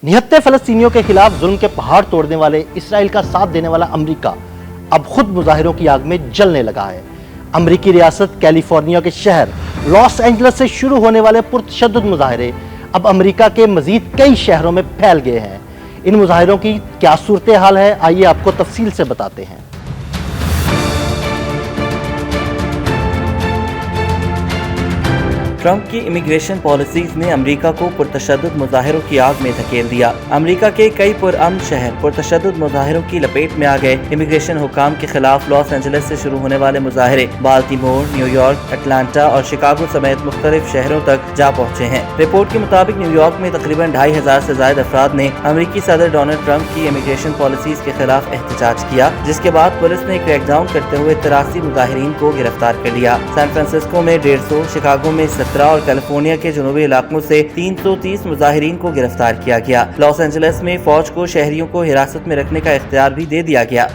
निहत्ते फलस्तीनियों के खिलाफ जुल्म के पहाड़ तोड़ने वाले इसराइल का साथ देने वाला अमेरिका अब खुद मुजाहिरों की आग में जलने लगा है। अमेरिकी रियासत कैलिफोर्निया के शहर लॉस एंजलस से शुरू होने वाले पुरतशद्दुद मुजाहिरे अब अमेरिका के मजीद कई शहरों में फैल गए हैं। इन मुजाहिरों की क्या सूरत हाल है, आइए आपको तफसील से बताते हैं। ट्रंप की इमिग्रेशन पॉलिसीज ने अमेरिका को पुरतशद्दुद मुजाहिरों की आग में धकेल दिया। अमेरिका के कई पुरअमन शहर पुरतशद्दुद मुजाहिरों की लपेट में आ गए। इमिग्रेशन हुकाम के खिलाफ लॉस एंजलिस से शुरू होने वाले मुजाहिरे बाल्टीमोर, न्यूयॉर्क, अटलांटा और शिकागो समेत मुख्तलिफ शहरों तक जा पहुँचे हैं। रिपोर्ट के मुताबिक न्यूयॉर्क में तकरीबन 2500 से ज्यादा अफराद ने अमेरिकी सदर डोनाल्ड ट्रंप की इमिग्रेशन पॉलिसीज के खिलाफ एहतजाज किया, जिसके बाद पुलिस ने क्रैकडाउन करते हुए 83 मुजाहिरीन को गिरफ्तार कर लिया। सैन फ्रांसिस्को में 150, शिकागो में 17 और कैलिफोर्निया के जनूबी इलाकों से 330 मुजाहिरीन को गिरफ्तार किया गया। लॉस एंजलिस में फौज को शहरियों को हिरासत में रखने का इख्तियार भी दे दिया गया।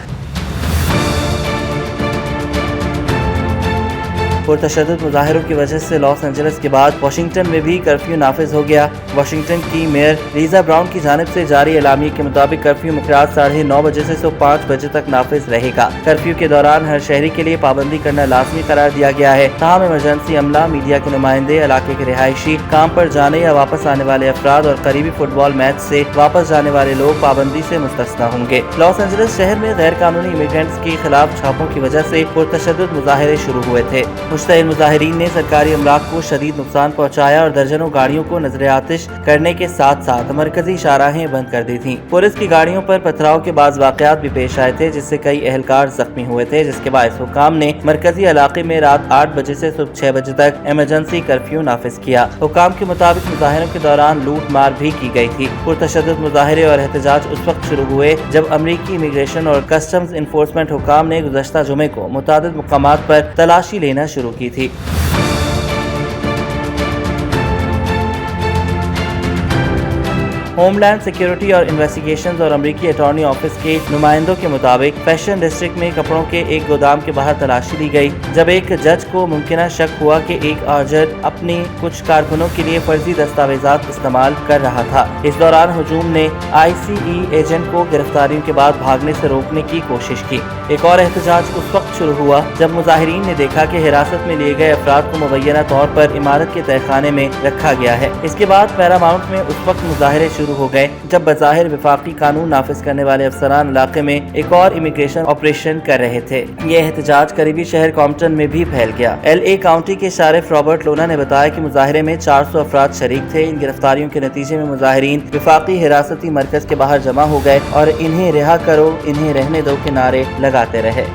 पुरतशद्दुद मुजाहिरों की वजह से लॉस एंजलिस के बाद वाशिंगटन में भी कर्फ्यू नाफिज हो गया। वाशिंगटन की मेयर लीजा ब्राउन की जानिब से जारी एलामिये के मुताबिक कर्फ्यू मुकर्रर 9:30 बजे से सुबह 5 बजे तक नाफिज रहेगा। कर्फ्यू के दौरान हर शहरी के लिए पाबंदी करना लाजमी करार दिया गया है। तमाम इमरजेंसी अमला, मीडिया के नुमाइंदे, इलाके के रिहायशी, काम पर जाने या वापस आने वाले अफराद और करीबी फुटबॉल मैच से वापस जाने वाले लोग पाबंदी से मुस्तस्ना होंगे। लॉस एंजलिस शहर में गैर कानूनी इमिग्रेंट्स के खिलाफ छापों की वजह से पुरतशद्दुद मुजाहिरे शुरू हुए थे। मुश्तइल मुजाहिरीन ने सरकारी अमलाक को शदीद नुकसान पहुंचाया और दर्जनों गाड़ियों को नजर आतिश करने के साथ साथ मरकजी शाहराहें बंद कर दी थीं। पुलिस की गाड़ियों पर पथराव के बाद वाकयात भी पेश आए थे, जिससे कई एहलकार जख्मी हुए थे, जिसके बाद हुकाम ने मरकजी इलाके में रात 8 बजे से सुबह 6 बजे तक इमरजेंसी कर्फ्यू नाफिज किया। हुकाम के मुताबिक मुजाहिरों के दौरान लूट मार भी की गई थी। पुरतशद्दुद मुजाहिरे और एहतजाज उस वक्त शुरू हुए जब अमरीकी इमिग्रेशन और कस्टम्स इन्फोर्समेंट हुकाम ने गुज़श्ता जुमे को मुतादिद मुकामात पर तलाशी लेना शुरू की थी। होमलैंड सिक्योरिटी और इन्वेस्टिगेशंस और अमेरिकी अटॉर्नी ऑफिस के नुमाइंदों के मुताबिक फैशन डिस्ट्रिक्ट में कपड़ों के एक गोदाम के बाहर तलाशी ली गई, जब एक जज को मुमकिन शक हुआ कि एक आजर अपने कुछ कारकुनों के लिए फर्जी दस्तावेजात इस्तेमाल कर रहा था। इस दौरान हुजूम ने ICE एजेंट को गिरफ्तारियों के बाद भागने से रोकने की कोशिश की। एक और एहतजाज उस वक्त शुरू हुआ जब मुजाहिरीन ने देखा कि हिरासत में लिए गए अफराद को मुबैना तौर पर इमारत के तहखाने में रखा गया है। इसके बाद पैरामाउंट में उस वक्त मुजाहिरे शुरू हो गए जब बज़ाहिर विफाकी कानून नाफिज करने वाले अफसरान इलाके में एक और इमिग्रेशन ऑपरेशन कर रहे थे। ये एहतजाज करीबी शहर कॉम्पटन में भी फैल गया। LA काउंटी के शारिफ रॉबर्ट लोना ने बताया कि मुजाहिरे में 400 अफराद शरीक थे। इन गिरफ्तारियों के नतीजे में मुजाहिरीन विफाकी हिरासती मरकज के बाहर जमा हो गए और इन्हें रिहा करो, इन्हें रहने दो के नारे लगाते रहे।